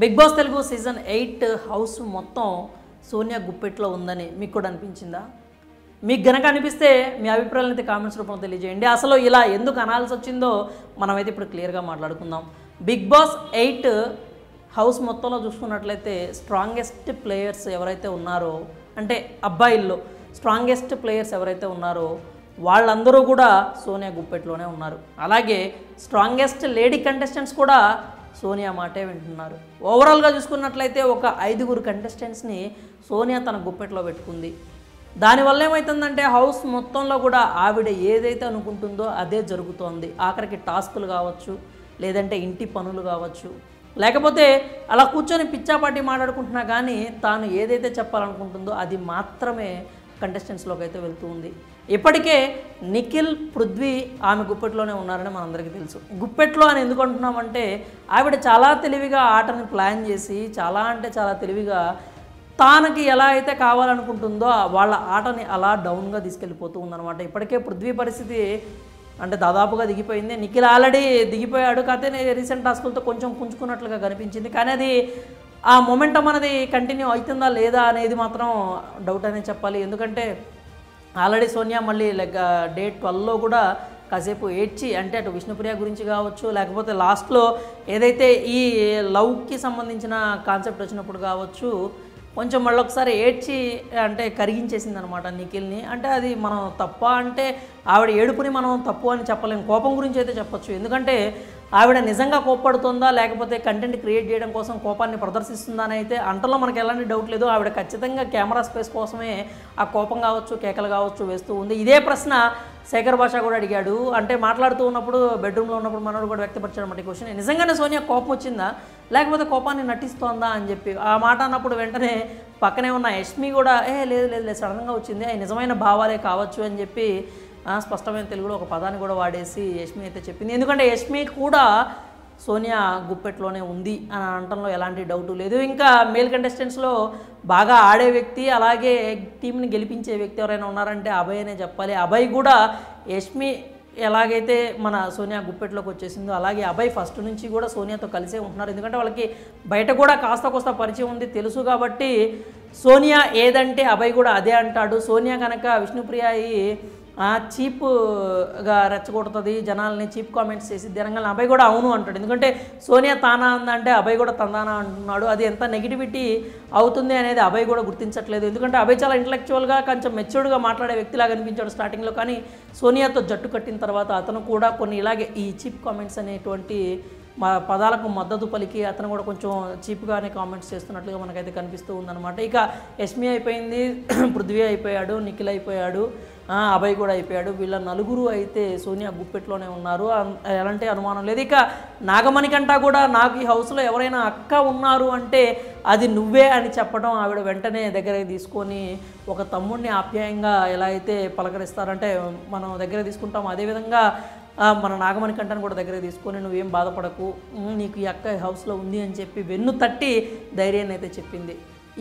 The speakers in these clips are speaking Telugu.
Big Boss Telugu season 8 house మొత్తం సోనియా గుప్పెట్లో ఉందని మీకు కూడా అనిపించిందా? మీకు గనక అనిపిస్తే మీ అభిప్రాయాలను అయితే కామెంట్స్ రూపంలో తెలియజేయండి. అసలు ఇలా ఎందుకు అనాల్సి వచ్చిందో మనమైతే ఇప్పుడు క్లియర్గా మాట్లాడుకుందాం. బిగ్ బాస్ 8 హౌస్ మొత్తంలో చూసుకున్నట్లయితే స్ట్రాంగెస్ట్ ప్లేయర్స్ ఎవరైతే ఉన్నారో, అంటే అబ్బాయిల్లో స్ట్రాంగెస్ట్ ప్లేయర్స్ ఎవరైతే ఉన్నారో వాళ్ళందరూ కూడా సోనియా గుప్పెట్లోనే ఉన్నారు. అలాగే స్ట్రాంగెస్ట్ లేడీ కంటెస్టెంట్స్ కూడా సోనియా మాటే వింటున్నారు. ఓవరాల్గా చూసుకున్నట్లయితే ఒక 5 కంటెస్టెంట్స్ని సోనియా తన గుప్పెట్లో పెట్టుకుంది. దానివల్ల ఏమవుతుందంటే హౌస్ మొత్తంలో కూడా ఆవిడ ఏదైతే అనుకుంటుందో అదే జరుగుతోంది. ఆఖరికి టాస్కులు కావచ్చు, లేదంటే ఇంటి పనులు కావచ్చు, లేకపోతే అలా కూర్చొని పిచ్చాపాటి మాట్లాడుకుంటున్నా కానీ తాను ఏదైతే చెప్పాలనుకుంటుందో అది మాత్రమే కంటెస్టెంట్స్లోకి అయితే వెళ్తూ ఉంది. ఇప్పటికే నిఖిల్, పృథ్వీ ఆమె గుప్పెట్లోనే ఉన్నారని మనందరికీ తెలుసు. గుప్పెట్లో అని ఎందుకు అంటున్నామంటే ఆవిడ చాలా తెలివిగా ఆటని ప్లాన్ చేసి చాలా తెలివిగా తానకి ఎలా అయితే కావాలనుకుంటుందో వాళ్ళ ఆటని అలా డౌన్గా తీసుకెళ్ళిపోతూ ఉందన్నమాట. ఇప్పటికే పృథ్వీ పరిస్థితి అంటే దాదాపుగా దిగిపోయింది. నిఖిల్ ఆల్రెడీ దిగిపోయాడు. కాకపోతే రీసెంట్ టాస్కులతో కొంచెం పుంజుకున్నట్లుగా కనిపించింది. కానీ అది ఆ మొమెంటం అనేది కంటిన్యూ అవుతుందా లేదా అనేది మాత్రం డౌట్ అనే చెప్పాలి. ఎందుకంటే ఆల్రెడీ సోనియా మళ్ళీ డే 12లో కూడా కాసేపు ఏడ్చి, అంటే అటు విష్ణుప్రియ గురించి కావచ్చు, లేకపోతే లాస్ట్లో ఏదైతే ఈ లవ్కి సంబంధించిన కాన్సెప్ట్ వచ్చినప్పుడు కావచ్చు, కొంచెం మళ్ళొకసారి ఏడ్చి అంటే కరిగించేసింది అనమాట నిఖిల్ని. అంటే అది మనం తప్ప అంటే ఆవిడ ఏడుపుని మనం తప్పు అని చెప్పలేము. కోపం గురించి అయితే చెప్పొచ్చు. ఎందుకంటే ఆవిడ నిజంగా కోప్పడుతుందా లేకపోతే కంటెంట్ క్రియేట్ చేయడం కోసం కోపాన్ని ప్రదర్శిస్తుందా అని అయితే అంటలో మనకు ఎలాంటి డౌట్ లేదు. ఆవిడ ఖచ్చితంగా కెమెరా స్పేస్ కోసమే ఆ కోపం కావచ్చు, కేకలు కావచ్చు వేస్తూ ఉంది. ఇదే ప్రశ్న శేఖర్ భాష కూడా అడిగాడు. అంటే మాట్లాడుతూ ఉన్నప్పుడు బెడ్రూమ్లో ఉన్నప్పుడు మనోడు కూడా వ్యక్తపరిచాడు అన్నమాట ఈ క్వశ్చన్. నిజంగానే సోనియా కోపం వచ్చిందా లేకపోతే కోపాన్ని నటిస్తోందా అని చెప్పి ఆ మాట అన్నప్పుడు వెంటనే పక్కనే ఉన్న యష్మి కూడా లేదు సడన్గా వచ్చింది, అవి నిజమైన భావాలే కావచ్చు అని చెప్పి స్పష్టమైన తెలుగులో ఒక పదాన్ని కూడా వాడేసి యష్మి అయితే చెప్పింది. ఎందుకంటే యష్మి కూడా సోనియా గుప్పెట్లోనే ఉంది అని అనటంలో ఎలాంటి డౌటు లేదు. ఇంకా మేల్ కంటెస్టెంట్స్లో బాగా ఆడే వ్యక్తి, అలాగే టీంని గెలిపించే వ్యక్తి ఎవరైనా ఉన్నారంటే అభయ్ అనే చెప్పాలి. అభయ్ కూడా యష్మి ఎలాగైతే మన సోనియా గుప్పెట్లోకి వచ్చేసిందో అలాగే అభయ్ ఫస్ట్ నుంచి కూడా సోనియాతో కలిసే ఉంటున్నారు. ఎందుకంటే వాళ్ళకి బయట కూడా కాస్త పరిచయం ఉంది, తెలుసు. కాబట్టి సోనియా ఏదంటే అభయ్ కూడా అదే అంటాడు. సోనియా కనుక విష్ణుప్రియ చీప్గా రెచ్చగొడుతుంది, జనాల్ని చీప్ కామెంట్స్ చేసి దినంగా అభయ్ కూడా అవును అంటాడు. ఎందుకంటే సోనియా తానా అందంటే అభయ్ కూడా తందానా అంటున్నాడు. అది ఎంత నెగిటివిటీ అవుతుంది అనేది అభయ్ కూడా గుర్తించట్లేదు. ఎందుకంటే అభయ్ చాలా ఇంటలెక్చువల్గా కొంచెం మెచ్యూర్డ్గా మాట్లాడే వ్యక్తిలాగా అనిపించాడు స్టార్టింగ్లో. కానీ సోనియాతో జట్టు కట్టిన తర్వాత అతను కూడా కొన్ని ఇలాగే ఈ చీప్ కామెంట్స్ అనేటువంటి పదాలకు మద్దతు పలికి అతను కూడా కొంచెం చీప్గానే కామెంట్స్ చేస్తున్నట్లుగా మనకైతే కనిపిస్తూ ఉందన్నమాట. ఇక యష్మి అయిపోయింది, పృథ్వీ అయిపోయాడు, నిఖిల్ అయిపోయాడు, అభయ్ కూడా అయిపోయాడు. వీళ్ళ నలుగురు అయితే సోనియా గుప్పెట్లోనే ఉన్నారు, ఎలాంటి అనుమానం లేదు. ఇక నాగమణికంట కూడా నాకు ఈ హౌస్లో ఎవరైనా అక్క ఉన్నారు అంటే అది నువ్వే అని చెప్పడం ఆవిడ వెంటనే దగ్గరికి తీసుకొని ఒక తమ్ముడిని ఆప్యాయంగా ఎలా అయితే పలకరిస్తారంటే మనం దగ్గర తీసుకుంటాం, అదేవిధంగా మన నాగమణికంటను కూడా దగ్గర తీసుకొని నువ్వేం బాధపడకు, నీకు ఈ అక్క హౌస్లో ఉంది అని చెప్పి వెన్ను తట్టి ధైర్యాన్ని అయితే చెప్పింది.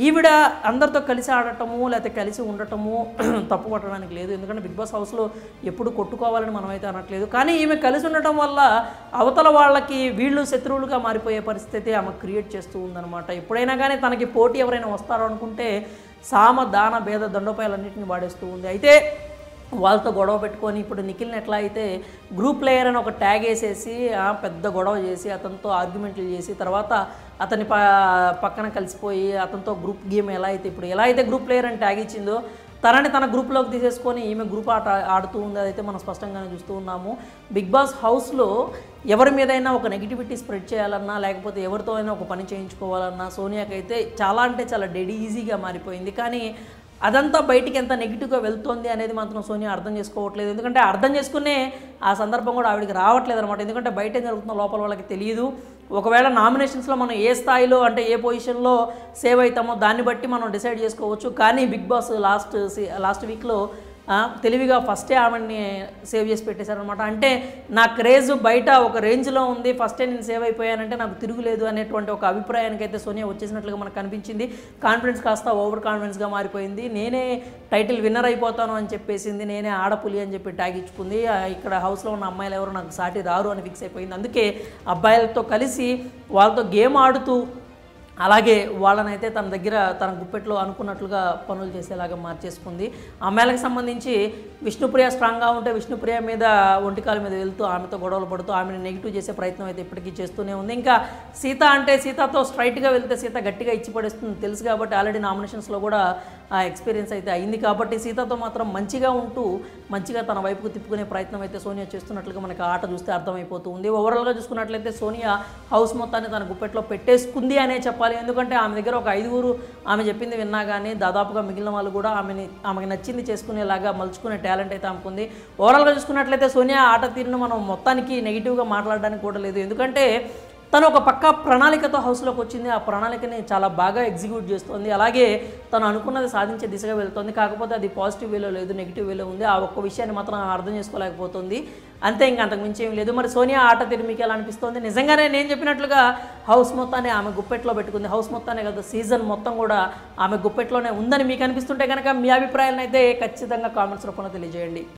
ఈవిడ అందరితో కలిసి ఆడటము లేకపోతే కలిసి ఉండటము తప్పు పట్టడానికి లేదు. ఎందుకంటే బిగ్ బాస్ హౌస్లో ఎప్పుడు కొట్టుకోవాలని మనమైతే అనట్లేదు. కానీ ఈమె కలిసి ఉండటం వల్ల అవతల వాళ్ళకి వీళ్ళు శత్రువులుగా మారిపోయే పరిస్థితి ఆమె క్రియేట్ చేస్తూ ఉందన్నమాట. ఎప్పుడైనా కానీ తనకి పోటీ ఎవరైనా వస్తారో అనుకుంటే సామ దాన భేద దండోపాయాలన్నింటినీ వాడేస్తూ ఉంది. అయితే వాళ్ళతో గొడవ పెట్టుకొని ఇప్పుడు నిఖిల్ని ఎట్లా అయితే గ్రూప్ ప్లేయర్ అని ఒక ట్యాగ్ వేసేసి పెద్ద గొడవ చేసి అతనితో ఆర్గ్యుమెంట్లు చేసి తర్వాత అతని పక్కన కలిసిపోయి అతనితో గ్రూప్ గేమ్ ఎలా అయితే గ్రూప్ ప్లేయర్ అని ట్యాగ్ ఇచ్చిందో తనని తన గ్రూప్లోకి తీసేసుకొని ఈమె గ్రూప్ ఆట ఆడుతూ ఉంది. అదైతే మనం స్పష్టంగానే చూస్తూ ఉన్నాము. బిగ్ బాస్ హౌస్లో ఎవరి మీదైనా ఒక నెగిటివిటీ స్ప్రెడ్ చేయాలన్నా లేకపోతే ఎవరితో అయినా ఒక పని చేయించుకోవాలన్నా సోనియాకైతే చాలా డెడ్ ఈజీగా మారిపోయింది. కానీ అదంతా బయటికి ఎంత నెగిటివ్గా వెళ్తుంది అనేది మాత్రం సోనియా అర్థం చేసుకోవట్లేదు. ఎందుకంటే అర్థం చేసుకునే ఆ సందర్భం కూడా ఆవిడకి రావట్లేదు అనమాట. ఎందుకంటే బయట ఏం జరుగుతుందో లోపల వాళ్ళకి తెలియదు. ఒకవేళ నామినేషన్స్లో మనం ఏ స్థాయిలో అంటే ఏ పొజిషన్లో సేవ్ అవుతామో దాన్ని బట్టి మనం డిసైడ్ చేసుకోవచ్చు. కానీ బిగ్ బాస్ లాస్ట్ వీక్లో తెలివిగా ఫస్టే ఆమెని సేవ్ చేసి పెట్టేశారనమాట. అంటే నా క్రేజ్ బయట ఒక రేంజ్లో ఉంది, ఫస్టే నేను సేవ్ అయిపోయానంటే నాకు తిరుగులేదు అనేటువంటి ఒక అభిప్రాయానికి అయితే సోనియా వచ్చేసినట్లుగా మనకు కనిపించింది. కాన్ఫిడెన్స్ కాస్త ఓవర్ కాన్ఫిడెన్స్గా మారిపోయింది. నేనే టైటిల్ విన్నర్ అయిపోతాను అని చెప్పేసింది, నేనే ఆడపులి అని చెప్పి ట్యాగ్ ఇచ్చుకుంది. ఇక్కడ హౌస్లో ఉన్న అమ్మాయిలు ఎవరు నాకు సాటి రారు అని ఫిక్స్ అయిపోయింది. అందుకే అబ్బాయిలతో కలిసి వాళ్ళతో గేమ్ ఆడుతూ అలాగే వాళ్ళనైతే తన దగ్గర తన గుప్పెట్లో అనుకున్నట్లుగా పనులు చేసేలాగా మార్చేసుకుంది. అమ్మాయిలకు సంబంధించి విష్ణుప్రియ స్ట్రాంగ్గా ఉంటే విష్ణుప్రియ మీద ఒంటికాల మీద వెళ్తూ ఆమెతో గొడవలు పడుతూ ఆమెను నెగిటివ్ చేసే ప్రయత్నం అయితే ఇప్పటికీ చేస్తూనే ఉంది. ఇంకా సీత అంటే సీతతో స్ట్రైట్గా వెళ్తే సీత గట్టిగా ఇచ్చి పడేస్తుంది తెలుసు కాబట్టి ఆల్రెడీ నామినేషన్స్లో కూడా ఆ ఎక్స్పీరియన్స్ అయితే అయింది కాబట్టి సీతతో మాత్రం మంచిగా ఉంటూ మంచిగా తన వైపుకు తిప్పుకునే ప్రయత్నం అయితే సోనియా చేస్తున్నట్లుగా మనకి ఆట చూస్తే అర్థమైపోతూ ఉంది. ఓవరాల్గా చూసుకున్నట్లయితే సోనియా హౌస్ మొత్తాన్ని తన గుప్పెట్లో పెట్టేసుకుంది అనే చెప్పాలి. ఎందుకంటే ఆమె దగ్గర ఒక 5గురు ఆమె చెప్పింది విన్నా కానీ దాదాపుగా మిగిలిన వాళ్ళు కూడా ఆమెకి నచ్చింది చేసుకునేలాగా మలుచుకునే టాలెంట్ అయితే ఆమెకుంది. ఓవరాల్గా చూసుకున్నట్లయితే సోనియా ఆట తీరును మనం మొత్తానికి నెగిటివ్గా మాట్లాడడానికి కూడా లేదు. ఎందుకంటే తను ఒక పక్క ప్రణాళికతో హౌస్లోకి వచ్చింది. ఆ ప్రణాళికని చాలా బాగా ఎగ్జిక్యూట్ చేస్తుంది. అలాగే తను అనుకున్నది సాధించే దిశగా వెళ్తుంది. కాకపోతే అది పాజిటివ్ వేలో లేదు, నెగిటివ్ వేలో ఉంది. ఆ ఒక్క విషయాన్ని మాత్రం అర్థం చేసుకోలేకపోతుంది. అంతే, ఇంకా అంతకు మించి ఏం లేదు. మరి సోనియా ఆట తీరు మీకు ఎలా అనిపిస్తుంది? నిజంగానే నేను చెప్పినట్లుగా హౌస్ మొత్తాన్ని ఆమె గుప్పెట్లో పెట్టుకుంది. హౌస్ మొత్తాన్ని కదా, సీజన్ మొత్తం కూడా ఆమె గుప్పెట్లోనే ఉందని మీకు అనిపిస్తుంటే కనుక మీ అభిప్రాయాలను అయితే ఖచ్చితంగా కామెంట్స్ రూపంలో తెలియజేయండి.